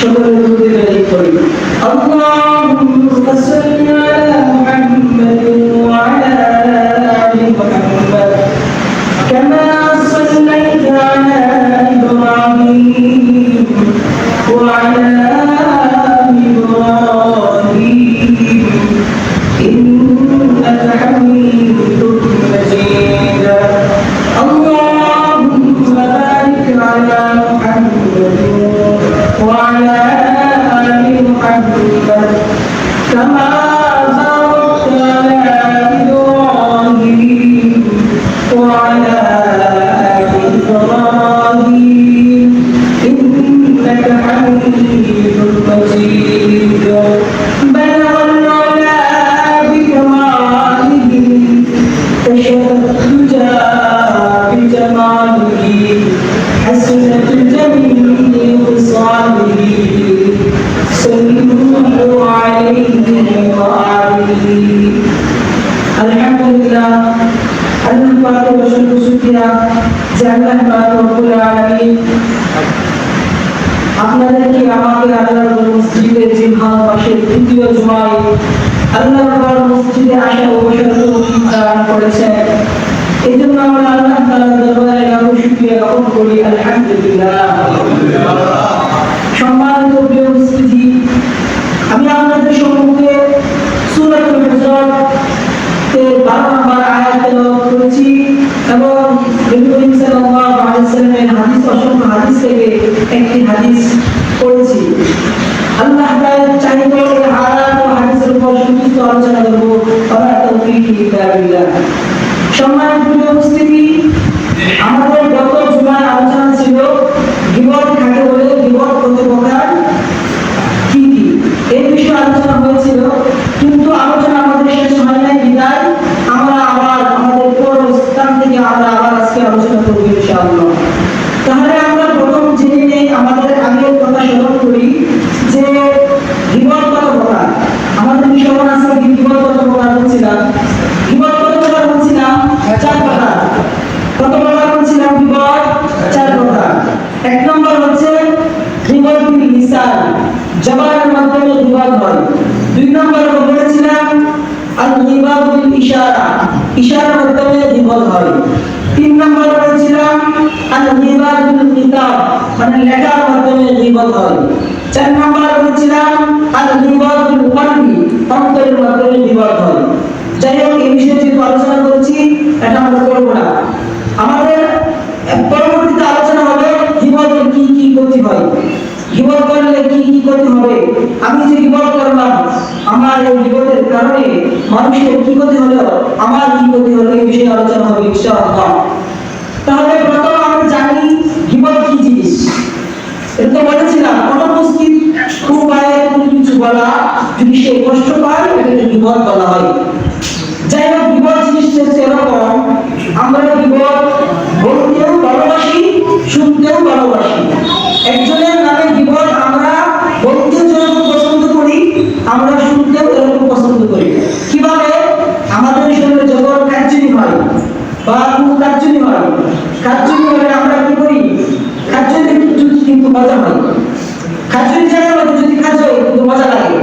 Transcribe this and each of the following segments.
সকলে দুরূদ শরীফ পড়ি। আল্লাহুম্মা সাল্লি আলা মুহাম্মাদিন ওয়া আলা আলি মুহাম্মাদ কামা সাল্লাইতা আলা ইব্রাহিম ওয়া আলা আলি ইব্রাহিম ইন্নাকা হামিদুম মাজিদ। আল্লাহুম্মা বারিক আলা মুহাম্মাদিন وعلى آل محمد كما باركت على إبراهيم وعلى آل إبراهيم إنك حميد مجيد. بلغ العلا بكماله كشف الدجى بجماله حسنت الجميع خصاله صلوا عليه وآله. আলহামদুলিল্লাহ, আল্লাহ পাকের অসংখ্য শুকরিয়া যে আল্লাহ পাক রব্বুল আলামিন আপনাদেরকে আমাকে আল্লাহর মসজিদে জিহাদ মাসের তৃতীয় জুমায় আল্লাহর মসজিদে আসা ও বসার তৌফিক দান করেছেন। এজন্য আমরা আল্লাহ তাআলার দরবারে লাখো শুকরিয়া জ্ঞাপন করি। আলহামদুলিল্লাহ। সম্মানিত প্রিয় উপস্থিতি, আমি আপনাদের সম্মুখে সূরাতুল হুজুরাত এর 12 নম্বর আয়াত তেলাওয়াত করেছি এবং নবী করিম সাল্লাল্লাহু আলাইহি ওয়াসাল্লামের হাদিস, অসংখ্য হাদিস থেকে একটি হাদিস পড়েছি। আল্লাহ তাআলা চাইলে এই আয়াত ও হাদিসের উপর সংক্ষিপ্ত আলোচনা করব। আমার তৌফিক ইল্লা বিল্লাহ। সম্মানিত প্রিয় উপস্থিতি, আমাদের গত জুমার আলোচনা ছিল গীবত কাকে বলে, গীবত কত প্রকার, কি কি, এই বিষয়ে আলোচনা হয়েছিল। কিন্তু আলোচনা আমাদের শেষ হয় নাই বিদায় আমরা আবার আমাদের পরস্থান থেকে আমরা আবার আজকে আলোচনা করব ইনশাআল্লাহ। তাহলে আমরা প্রথম জেনে নেই, আমাদের আগের কথা স্মরণ করি যে গীবত কত প্রকার। আমাদের স্মরণ আছে গীবত কত প্রকার বলছিলাম, গীবত কত প্রকার বলছিলাম, 4 প্রকার। কত প্রকার বলছিলাম? গীবত 4 প্রকার। এক নম্বর হচ্ছে গীবত বিল লিসান, জবানের মাধ্যমে গীবত হয়। 2 নম্বর বলেছিলাম আল গীবত বিল ইশারা, ইশারার মাধ্যমে গীবত হয়। 3 নম্বর বলেছিলাম আল গীবত বিল কিতাব, মানে লেখার মাধ্যমে গীবত হয়। 4 নম্বর বলেছিলাম আল গীবত বিল কলবি, অন্তরের মাধ্যমে গীবত হয়। যাই হোক, এই বিষয়ে যে আলোচনা করেছি এটা আমরা করব না। আমাদের পরবর্তীতে আলোচনা হবে গীবতের কি কি ক্ষতি হয়, গীবত করলে কি কি ক্ষতি হবে। আমি যে গীবত করলাম, আমার এই গীবতের কারণে মানুষের কি ক্ষতি হলো, আমার কি ক্ষতি হলো, এই বিষয়ে আলোচনা হবে ইনশাআল্লাহ। তাহলে প্রথম আমরা জানি গীবত কি জিনিস। এটা তো বলেছিলাম অনুপস্থিত উপায়ে কোনো কিছু বলা, যদি সে কষ্ট পায় এটাকে গীবত বলা হয়। যাই হোক, গীবত জিনিসটা হচ্ছে এরকম, আমরা গীবত বলতেও ভালোবাসি, শুনতেও ভালোবাসি। একজনের নামে গীবত আমরা বলতেও যেরকম পছন্দ করি, আমরা শুনতেও এরকম পছন্দ করি। কিভাবে? আমাদের সঙ্গে যখন কাজচুনি হয় বা কোনো কাজচুনি হয়, কাজচুনি হলে আমরা কি করি? কাজচুনি কিন্তু মজা হয়। কাজচুনি জায়গার মধ্যে যদি কাজ হয় কিন্তু মজা লাগে,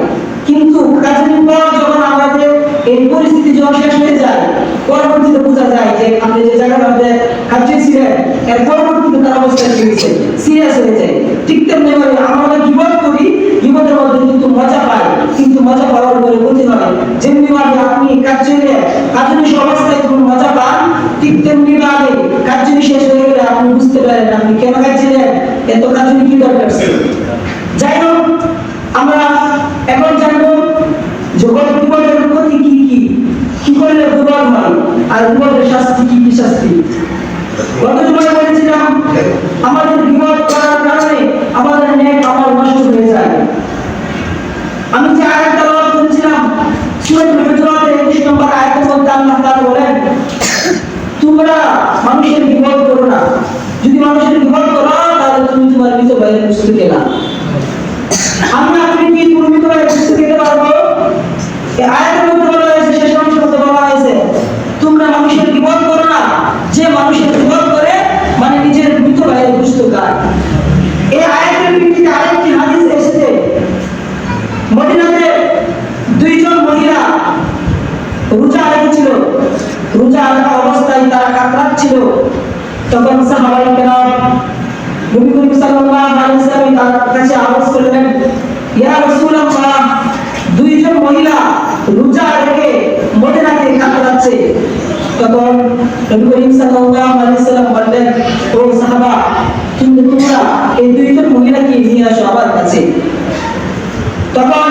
কিন্তু কাজচুনির পর যখন আমাদের এই পরিস্থিতি যখন শেষ হয়ে যায়, পরবর্তীতে বোঝা যায় যে আপনি যে জায়গার মধ্যে কাজচুনি ছিলেন এর পরবর্তীতে তার অবস্থা কি হয়েছে, সিরিয়াস হয়ে যায়। ঠিক তেমনি আমরা গীবত করি, গীবতের মধ্যে কিন্তু মজা পাই, কিন্তু মজা পাওয়ার পরে ক্ষতি হয়। যেমনি ভাবে আপনি কাজচুনি অবস্থায় যখন মজা পান, ঠিক তেমনি ভাবে কাজচুনি শেষ হয়ে গেলে আপনি বুঝতে পারেন আপনি কেন কাজছিলেন, এত কাজচুনি কি দরকার ছিল। যাই হোক, আমরা এখন জানবো গীবতের ক্ষতি কি কি, কি করলে গীবত হয়, আর গীবতের শাস্তি কি কি শাস্তি। গত জুমায় বলেছিলাম আমাদের গীবত করার কারণে আমাদের নেক আমল নষ্ট হয়ে যায়। আমি যে আয়াত তেলাওয়াত করেছিলাম সূরাতুল হুজুরাতের 21 নম্বর আয়াতের মধ্যে আল্লাহ তাআলা বলেন, তোমরা মানুষের গীবত করো না, যদি মানুষের গীবত করো তাহলে তুমি তোমার মৃত ভাইয়ের বুঝতে গেলা। আমি আপনি কি তোমার মৃত ভাইয়ের বুঝতে গেতে পারবো? এই আয়াতের মধ্যে বলা হয়েছে, শেষ অংশের মধ্যে বলা হয়েছে তোমরা মানুষের গীবত করো না, যে মানুষের গীবত করে মানে নিজের মৃত ভাইয়ের বুঝতে গায়। এই আয়াতের ভিত্তিতে আরেকটি হাদিস এসেছে তখন সাহাবায়ে কেরাম নবী করিম সাল্লাল্লাহু আলাইহি ওয়াসাল্লাম তার কাছে আওয়াজ করলেন, ইয়া রাসূলুল্লাহ, দুইজন মহিলা রোজা রেখে মদিনাতে কাটাচ্ছে। তখন নবী করিম সাল্লাল্লাহু আলাইহি ওয়াসাল্লাম বললেন, ও সাহাবা, তোমরা এই দুইজন মহিলাকে নিয়ে আসো আমার কাছে। তখন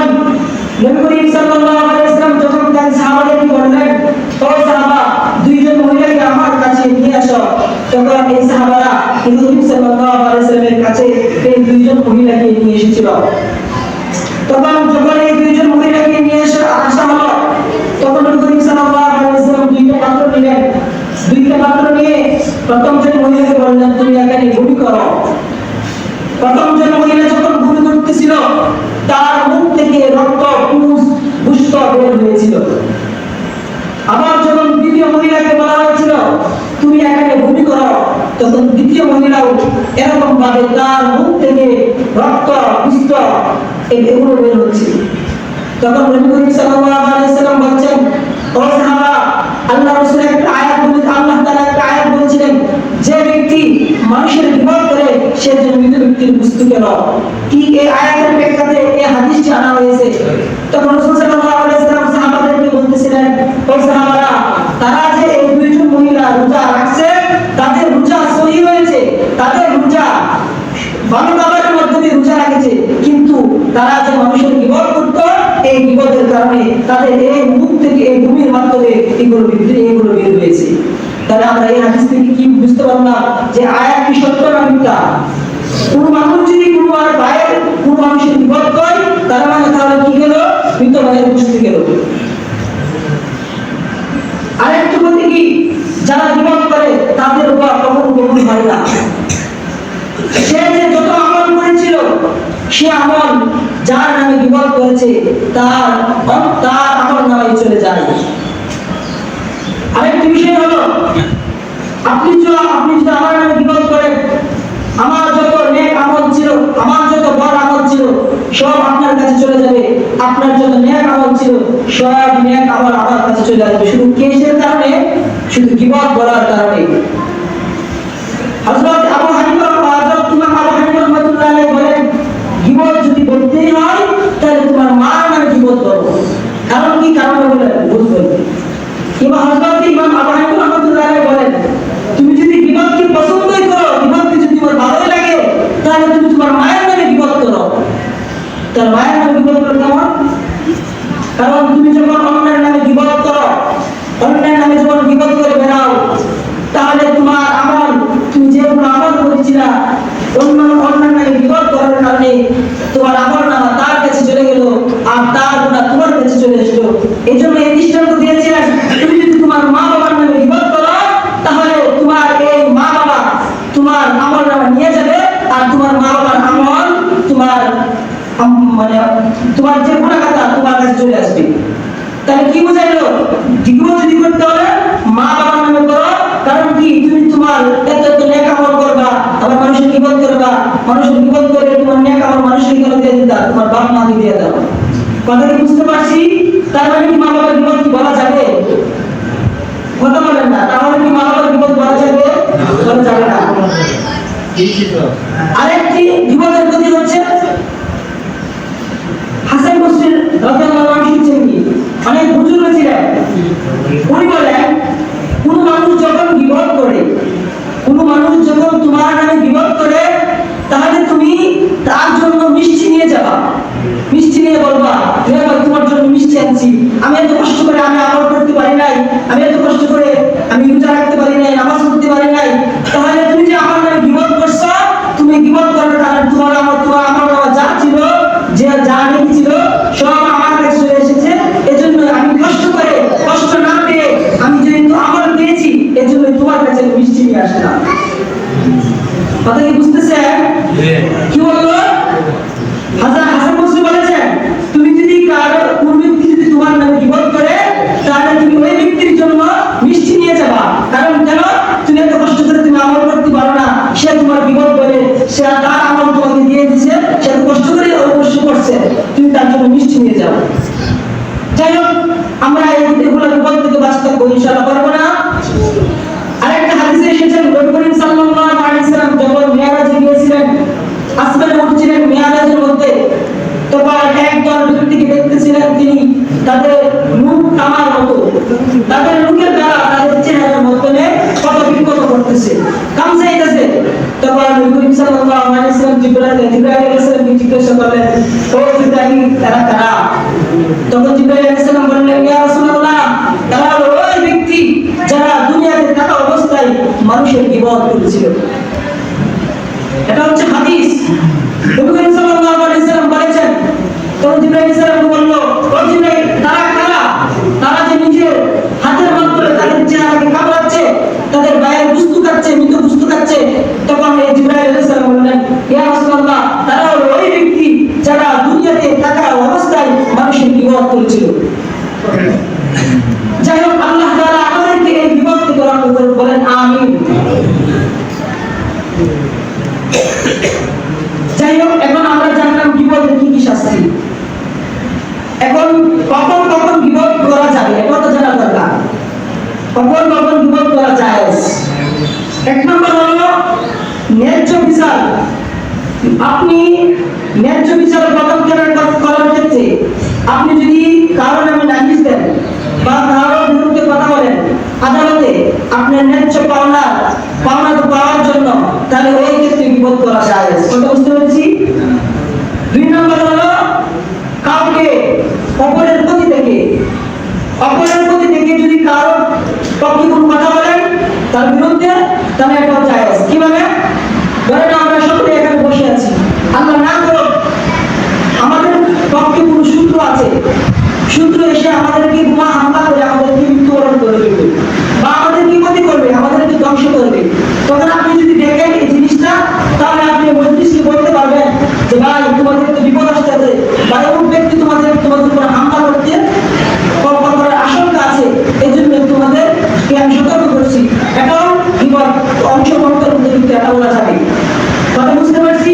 নবী করিম সাল্লাল্লাহু আলাইহি ওয়াসাল্লাম যখন তার সাহাবাদেরকে বললেন, ও সাহাবা, দুইজন মহিলাকে আমার কাছে নিয়ে আসো। তখন এই সাহাবারা নবী করিম সাল্লাল্লাহু আলাইহি ওয়াসাল্লামের কাছে এই দুইজন মহিলাকে নিয়ে এসেছিল। তখন যখন এই দুইজন মহিলাকে নিয়ে আসা হলো, তখন নবী করিম সাল্লাল্লাহু আলাইহি ওয়াসাল্লাম দুইটা পাত্র নিলেন। দুইটা পাত্র নিয়ে প্রথম জন মহিলাকে বললেন, তুমি এখানে ভূমি করো। প্রথম জন মহিলা যখন ভূমি করতেছিল, তার মুখ থেকে রক্ত পুষ্ট বের হয়েছিল। আবার যখন দ্বিতীয় মহিলাকে বলা হয়েছিল, তুমি এখানে ভূমি করো, তখন দ্বিতীয় মহিলাও এরকম ভাবে তার মুখ থেকে রক্ত পুষ্ট এগুলো বের হচ্ছে। তখন নবী করিম সাল্লাল্লাহু আলাইহি ওয়াসাল্লাম বলেন, ও সাহাবা, আল্লাহ রাসূল একটা আয়াত বলেছেন, আল্লাহ তাআলা একটা আয়াত বলেছিলেন, যে ব্যক্তি মানুষের বিপদ করে সে যেন মৃত ব্যক্তির বস্তু কেন। কি এই আয়াতের প্রেক্ষিতে এই হাদিসটি আনা হয়েছে। তখন রাসূল সাল্লাল্লাহু আলাইহি ওয়াসাল্লাম সাহাবাদেরকে বলতেছিলেন, ও সাহাবারা, তারা যে এই দুইজন মহিলা রোজা রাখছে, তাদের রোজা সহি হয়েছে, তাদের রোজা ভালো খাবারের মাধ্যমে রোজা রাখেছে, কিন্তু তারা যে মানুষের বিপদ করত, এই বিপদের কারণে তাদের এই মুখ থেকে এই ভূমির মাধ্যমে এগুলো বের হয়েছে। তাহলে আমরা এই হাদিস থেকে কি বুঝতে পারলাম যে আয়াতটি সত্য না মিথ্যা? কোন মানুষ যদি কোন মানুষের বিপদ করে, তার মানে তাহলে কি গেল? মৃত ভাইয়ের বসতে গেল। আরেকটু বলতে কি, যারা বিপদ করে তাদের উপর কখনো কবুল হয় না। সে যে যত আমল করেছিল, সে আমল যার নামে বিপদ করেছে তার আমল নামে চলে যায়। আরেকটি বিষয় হলো, আপনি যদি আমার নামে বিপদ করেন, আমার যত নেক আমল ছিল, আমার যত বড় আমল ছিল, সব আপনার কাছে চলে যাবে। আপনার যত নেক আমল ছিল, সব নেক আমল আমার কাছে চলে আসবে। শুধু কেসের কারণে, শুধু বিপদ করার কারণে। হযরত আবু হানিফা রাহমাতুল্লাহ আলাইহি বলেন, বিপদ যদি বলতেই হয়, তাহলে তোমার মার নামে বিপদ করো। কারণ কি? কারণ বলে বুঝবে। হযরত ইমাম আবু হানিফা রাহমাতুল্লাহ আলাইহি বলেন, তুমি যদি বিপদকে পছন্দই করো, বিপদকে যদি তোমার ভালোই লাগে, তাহলে তুমি তোমার মায়ের নামে বিপদ করো। তার মায়ের নামে বিপদ করো কেমন? কারণ তুমি যখন অন্যের নামে বিপদ করো, অন্যের নামে যখন বিপদ করে বেড়াও, তাহলে তোমার আমল, তুমি যে কোনো আমল করেছিলা, অন্যের নামে বিপদ করার কারণে তোমার আমল নামা তার কাছে চলে গেল, আর তার গুনাহ তোমার কাছে চলে আসলো। এই জন্য এই দৃষ্টান্ত দিয়েছিলেন, তুমি যদি তোমার মা বাবার নামে বিপদ করো, তাহলে তোমার এই মা বাবা তোমার আমল নামা নিয়ে যাবে, আর তোমার মা বাবার আমল তোমার তোমার যে গুনাহগার তোমার কাছে চলে আসবে। তাহলে কি বোঝাইলো? বিপদ যদি করতে হলে মা বাবার নামে করো। কারণ কি? তুমি তোমার এত নেক আমল করবা, আবার মানুষের বিপদ করবা, মানুষের বিপদ করে তোমার নেক আমল মানুষের কেন দিয়ে দিতা? তোমার বাপ মা দিয়ে দাও। কথা কি বুঝতে পারছি? তার মানে কি মা বাবার বিপদ কি বলা যাবে? কথা বলেন না। তাহলে কি মা বাবার বিপদ বলা যাবে? বলা যাবে না। আরেকটি বিপদের গতি হচ্ছে হাসান বসরি রাদিয়াল্লাহু আনহু শুনছেন কি? অনেক বুজুর্গ ছিলেন। উনি বলেন, কোন মানুষ যখন বিপদ করে, কোন মানুষ যখন তোমার নামে বিপদ করে, তাহলে তুমি তার জন্য মিষ্টি নিয়ে যাবা। মিষ্টি নিয়ে বলবা, তোমার জন্য মিষ্টি আনছি, আমি এত কষ্ট করে আমি আমল করতে পারি নাই, আমি এত কষ্ট করে আমি রোজা রাখতে পারি নাই, নামাজ পড়তে পারি নাই। তাহলে তুমি যে আমার নামে বিপদ করছো, তুমি বিপদ করার কারণে তোমার আমল যা ছিল, যে যা ছিল, সব আমার কাছে চলে এসেছে। এজন্য আমি কষ্ট না পেয়ে আমি যেহেতু আমল পেয়েছি, এজন্য তোমার কাছে মিষ্টি নিয়ে আসলাম। কথা কি বুঝতেছেন? কি বললো? হাসান বসরি বলেছেন, তুমি যদি কোন ব্যক্তি যদি তোমার নামে বিপদ করে, তাহলে তুমি ওই ব্যক্তির জন্য মিষ্টি নিয়ে যাবা। কারণ কেন? তুমি এত কষ্ট করে তুমি আমল করতে পারো না, সে তোমার বিপদ করে, সে তার আমল তোমাকে দিয়ে দিচ্ছে, সে কষ্ট করে অবশ্য করছে, তুমি তার জন্য মিষ্টি নিয়ে যাও। যাই হোক, আমরা এগুলো বিপদ থেকে বাঁচতে ইনশাআল্লাহ পারবো না। আরেকটা হাদিসে এসেছে, নবী করিম সাল্লাল্লাহু আলাইহি ওয়াসাল্লাম যখন মিরাজে গিয়েছিলেন, আসমানে উঠছিলেন মিরাজের মধ্যে, তখন একজন ব্যক্তিকে দেখতেছিলেন, তিনি তাদের মুখ তামার মতো, তাদের মুখের দ্বারা তাদের চেহারার মধ্যে কত বিক্ষত করতেছে, কামসাইতেছে। তখন নবী করিম সাল্লাল্লাহু আলাইহি ওয়াসাল্লাম জিবরাইল আলাইহিস সালামকে জিজ্ঞাসা করলেন, ও জিবরাইল, তারা কারা? তখন জিবরাইল আলাইহিস সালাম বললেন, ইয়া রাসূলুল্লাহ, তারা হলো ওই ব্যক্তি যারা দুনিয়াতে থাকা অবস্থায় মানুষের গীবত করেছিল। এটা হচ্ছে হাদিস। নবী করিম সাল্লাল্লাহু আলাইহি ওয়াসাল্লাম বলেছেন, তখন জিবরাইল আলাইহিস সালাম বলল, ও জিবরাইল, তারা কারা? তারা যে নিজের হাতের মাধ্যমে তাদের চেহারাকে কামড়াচ্ছে, তাদের গায়ের বস্তু খাচ্ছে, মৃত বস্তু খাচ্ছে। তখন এই জিবরাইল আলাইহিস সালাম বললেন, ইয়া রাসূলুল্লাহ, তারা হলো ওই ব্যক্তি যারা দুনিয়াতে থাকা অবস্থায় মানুষের গীবত করেছিল। যাই হোক, আল্লাহ তাআলা আমাদেরকে এই গীবত থেকে রক্ষা করুন, বলেন আমিন। যাই হোক, এখন আমরা জানলাম গীবতের কি কি শাস্তি। এখন কখন কখন গীবত করা যাবে এটা তো জানা দরকার। কখন কখন গীবত করা জায়েজ? এক নম্বর হলো ন্যায্য বিচার। আপনি ন্যায্য বিচার কখন করার ক্ষেত্রে আপনি যদি কারণ নামে নালিশ দেন বা কারোর বিরুদ্ধে কথা বলেন আদালতে, আপনার ন্যায্য পাওনা পাওয়ার জন্য, তাহলে ওই ক্ষেত্রে গীবত করা জায়েজ। কথা বুঝতে পেরেছি? দুই নম্বর হলো কাউকে অপরের প্রতি থেকে যদি কারো পক্ষে কোনো কথা বলেন তার বিরুদ্ধে, তাহলে এটাও জায়েজ। কিভাবে? ধরেন আমরা সকলে এখানে বসে আছি, আল্লাহ না করুক আমাদের পক্ষে কোনো শত্রু আছে, শত্রু এসে আমাদেরকে বোমা হামলা করে আমাদেরকে মৃত্যুবরণ করে দেবে বা আমাদেরকে ক্ষতি করবে, আমাদেরকে ধ্বংস করবে। তখন আপনি যদি দেখেন এই জিনিসটা, তাহলে আপনি মজলিসকে বলতে পারবেন যে ভাই, তোমাদের তো বিপদ আসতেছে, বা এমন ব্যক্তি তোমাদের উপর হামলা করতে করার আশঙ্কা আছে, এই জন্য তোমাদেরকে আমি সতর্ক করছি। এটাও বিপদ অংশগ্রহণের মধ্যে কিন্তু এটা বলা যাবে। কথা বুঝতে পারছি?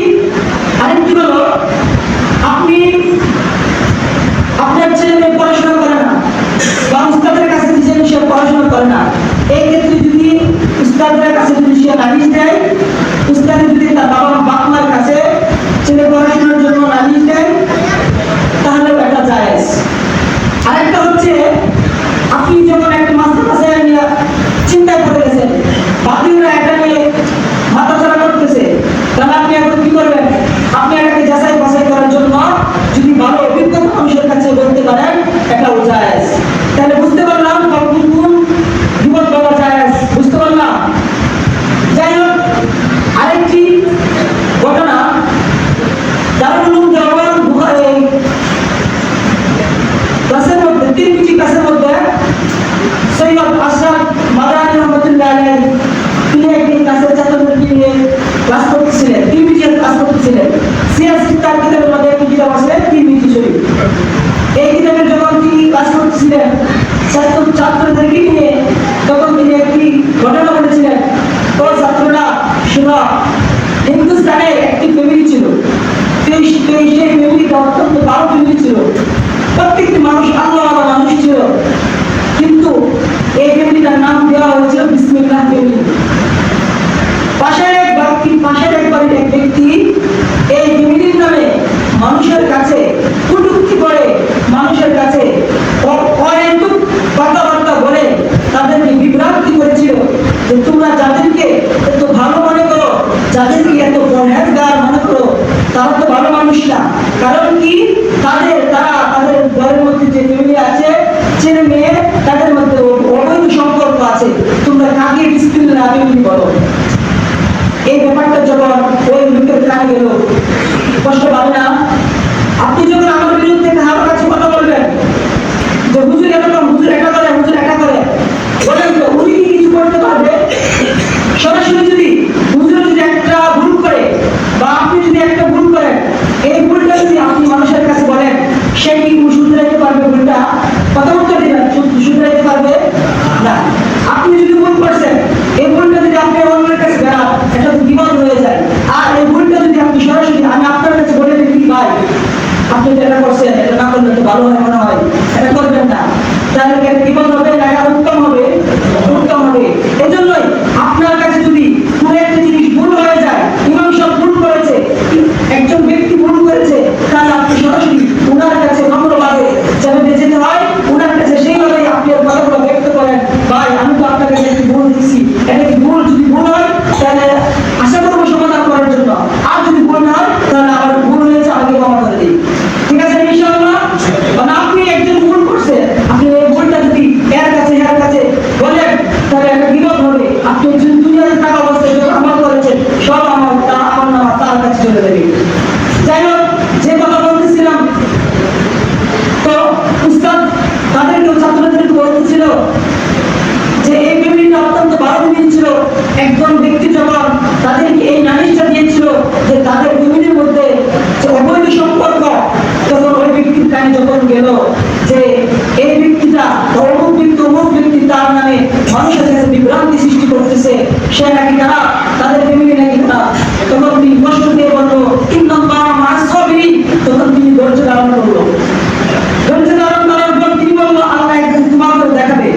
আরেকটি হলো, আপনি আপনার ছেলে মেয়ে পড়াশোনা করে না বা উস্তাদের কাছে যে সে পড়াশোনা করে না, এই ক্ষেত্রে যদি উস্তাদের কাছে যদি সে নালিশ দেয়, উস্তাদ যদি তার বাপ মার কাছে ছেলে পড়াশোনার জন্য নালিশ দেয়, তাহলে এটা জায়েজ। আরেকটা হচ্ছে, আপনি যখন একটা মাস্টার নিয়ে চিন্তায় পড়ে গেছেন, বাকিরা এটা নিয়ে মাথা চারা করতেছে, তাহলে আপনি এখন কি করবেন? আপনি এটাকে যাচাই বাছাই করার জন্য যদি ভালো অভিজ্ঞতা মানুষের কাছে বলতে পারেন, এটাও জায়েজ। তাহলে বুঝতে পারলাম কখন কোন গীবত বলা জায়েজ, বুঝতে পারলাম। যাই হোক, আরেকটি ঘটনা, দারুল উলুম দেওবন্দ ক্লাসের মধ্যে, 3 ক্লাসের মধ্যে সৈয়দ আশরাফ মাদানী রহমাতুল্লাহ আলাইহি তিনি একদিন ক্লাসের ছাত্রদেরকে নিয়ে ক্লাস করতেছিলেন, তিরমিজির ক্লাস করতেছিলেন। সিয়াসি তার কিতাবের মধ্যে একটি কিতাব আছে তিরমিজি শরীফ। এই কিতাবের যখন তিনি ক্লাস করতেছিলেন ছাত্রদেরকে নিয়ে, তখন তিনি একটি ঘটনা বলেছিলেন, তো ছাত্ররা শুনো, হিন্দুস্তানের একটি ফ্যামিলি ছিল, সেই ফ্যামিলিটা অত্যন্ত ভালো ফ্যামিলি ছিল, প্রত্যেকটি মানুষ আল্লাহ মানুষ ছিল, কিন্তু এই ফ্যামিলিটার নাম দেওয়া হয়েছিল বিসমিল্লাহ ফ্যামিলি। পাশের এক বাড়ির এক ব্যক্তি এই ফ্যামিলির নামে মানুষের কাছে কটূক্তি করে, মানুষের কাছে অহেতুক কথাবার্তা বলে তাদেরকে বিভ্রান্তি করেছিল যে তোমরা যাদেরকে এত ভালো মনে করো, যাদেরকে এত পরহেজগার মনে করো, তারা তো ভালো মানুষ না। কারণ কি? তাদের ঘরের মধ্যে যে ফ্যামিলি আছে, ছেলে মেয়ে, তাদের মধ্যে অবৈধ সম্পর্ক আছে, তোমরা কাকে বিসমিল্লাহ ফ্যামিলি বলো। এই ব্যাপারটা যখন ওই লোকের কানে গেল, কষ্ট পাবে না? আপনি যখন আমার বিরুদ্ধে কারোর কাছে কথা বলবেন যে হুজুর এরকম, হুজুর এটা করে, হুজুর এটা করে, বলেন তো উনি কি কিছু করতে পারবে? সরাসরি যদি হুজুর যদি একটা ভুল করে বা আপনি যদি একটা ভুল করেন, এই ভুলটা যদি আপনি মানুষের কাছে বলেন, সে কি শুধরাইতে পারবে? ভুলটা কথা উত্তর দিবেন, শুধরাইতে পারবে না। আপনি যদি ভুল করছেন, এই ভুলটা যদি আপনি অন্যের কাছে বেড়ান, এটা তো বিপদ হয়ে যায়। আর এই ভুলটা যদি আপনি সরাসরি আমি আপনার কাছে বলে দিই, ভাই আপনি যেটা করছেন এটা না করলে তো ভালো হয় মনে হয়, এটা করবেন না, তাহলে বিপদ হবে না, এটা উত্তম হবে। এই জন্যই আপনার কাছে যদি কানে যখন গেল যে এই ব্যক্তিটা অমুক ব্যক্তি তার নামে মানুষের কাছে বিভ্রান্তি সৃষ্টি করতেছে, সে নাকি খারাপ, তাদের ফ্যামিলি নাকি খারাপ, তখন তিনি কষ্ট দিয়ে বললো ইন্নাল্লাহ মা'আস সাবিরিন। তখন তিনি ধৈর্য ধারণ করলো। ধৈর্য ধারণ করার পর তিনি বললো আল্লাহ একদিন তোমাকে দেখাবে।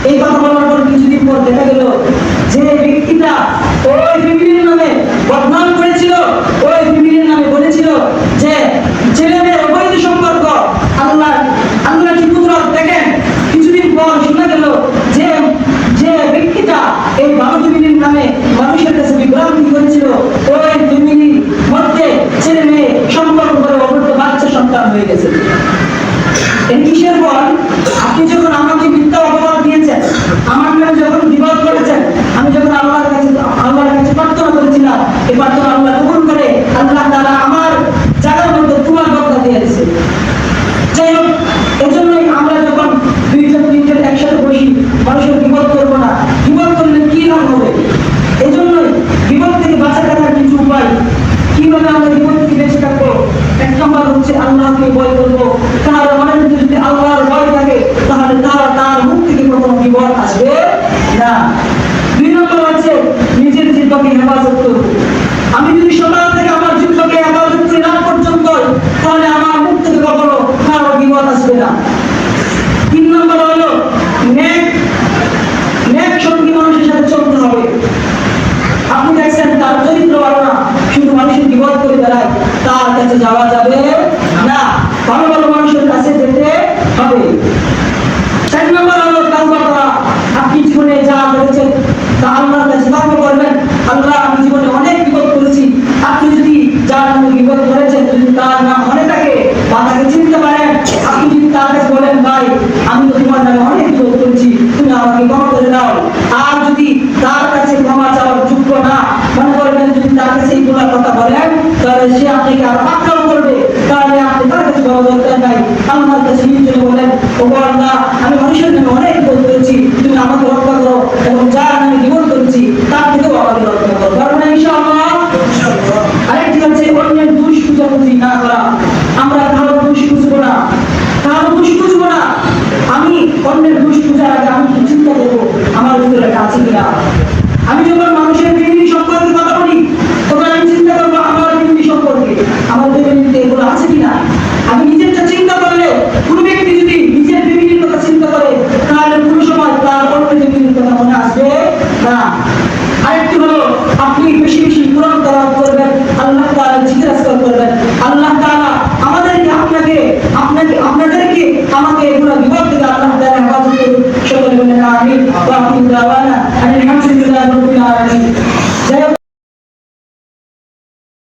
এই কথা বলার পর কিছুদিন পর দেখা গেল যে ব্যক্তিটা ওই ফ্যামিলির নামে বদনাম করেছিল, ওই ফ্যামিলির নামে বলেছিল যে ছেলে মেয়ের অবৈধ সম্পর্ক। আল্লাহ কি কুদরত দেখেন, কিছুদিন পর শোনা গেল যে যে ব্যক্তিটা এই ভালো ফ্যামিলির নামে মানুষের কাছে বিভ্রান্তি করেছিল, ওই ফ্যামিলির মধ্যে ছেলে মেয়ে সম্পর্ক করে অবৈধ বাচ্চা সন্তান হয়ে গেছে। এই কিসের ফল? আপনি যখন আমাকে মিথ্যা অপবাদ দিয়েছেন, আমার নামে যখন বিবাদ করেছেন, আমি যখন আল্লাহর কাছে প্রার্থনা করেছিলাম, এই প্রার্থনা আল্লাহ কবুল করে আল্লাহ তাআলা আমার জায়গার মধ্যে তোমার বদলা দিয়ে দিয়েছে। যাই হোক, এজন্যই আমরা যখন দুইজন তিনজন একসাথে বসি, মানুষের বিপদ করবো না। বিপদ করলে কি লাভ হবে? এজন্যই বিপদ থেকে বাঁচা থাকার কিছু উপায়। কিভাবে আমরা বিপদ থেকে বেঁচে থাকবো? এক নম্বর হচ্ছে আল্লাহকে ভয় করবো। তার মনের মধ্যে যদি আল্লাহর ভয় থাকে, তাহলে তার মুখ থেকে কখনো বিপদ আসবে না। দুই নম্বর হচ্ছে নিজের জিহ্বাকে হেফাজত করবো। আমি যদি সকাল থেকে আমার জিহ্বাকে হেফাজত করি রাত পর্যন্ত, তাহলে আমার মুখ থেকে কখনো কারো বিপদ আসবে না। তিন নম্বর হলো নেক সঙ্গী মানুষের সাথে চলতে হবে। আপনি দেখছেন তার চরিত্র ভালো না, শুধু মানুষের বিপদ করে বেড়ায়, তার কাছে যাওয়া যাবে না। ভালো ভালো মানুষের কাছে যেতে হবে। 4 নম্বর হলো তাওবা করা। আপনি জীবনে যা করেছেন তা আল্লাহর কাছে তাওবা করবেন। আল্লাহ, আমি জীবনে অনেক বিপদ করেছি। আপনি যদি যার নামে বিপদ করেছেন, যদি তার নাম মনে থাকে বা তাকে চিনতে পারেন, আপনি যদি তার কাছে বলেন ভাই আমি তো তোমার নামে অনেক বিপদ করেছি, তুমি আমাকে ক্ষমা করে দাও। আর যদি তার কাছে ক্ষমা চাওয়ার যোগ্য না মনে করবেন, যদি তার কাছে এইগুলো কথা বলেন, তাহলে সে আপনাকে আরো আক্রমণ করবে। তাহলে আপনি তার কাছে বলা দরকার নাই, আল্লাহর কাছে নিজে বলেন ও আল্লাহ, আমি মানুষের নামে অনেক বিপদ করেছি, তুমি আমাকে রক্ষা করো, এবং যার নামে বিপদ করেছি তার থেকেও আমাকে রক্ষা করো। কারণ ইনশাআল্লাহ। আরেকটি হচ্ছে অন্যের দোষ খুঁজাখুঁজি না করা। আমরা কারো দোষ খুঁজবো না, আমি অন্যের দোষ খুঁজার আগে আমি চিন্তা করবো আমার ভিতরে এটা আছে কিনা। আমি যখন মানুষের ফ্যামিলি সম্পর্কে কথা বলি, তখন আমি চিন্তা করবো আমার ফ্যামিলি সম্পর্কে, আমার ফ্যামিলিতে এগুলো আছে কিনা। আমি নিজেরটা চিন্তা করলে, কোনো ব্যক্তি যদি নিজের ফ্যামিলির কথা চিন্তা করে, তাহলে কোনো সময় তার অন্য ফ্যামিলির কথা মনে আসবে না। আরেকটি হলো আপনি বেশি বেশি কোরআন তেলাওয়াত করবেন, আল্লাহ তাআলার জিকির আজকার করবেন। আল্লাহ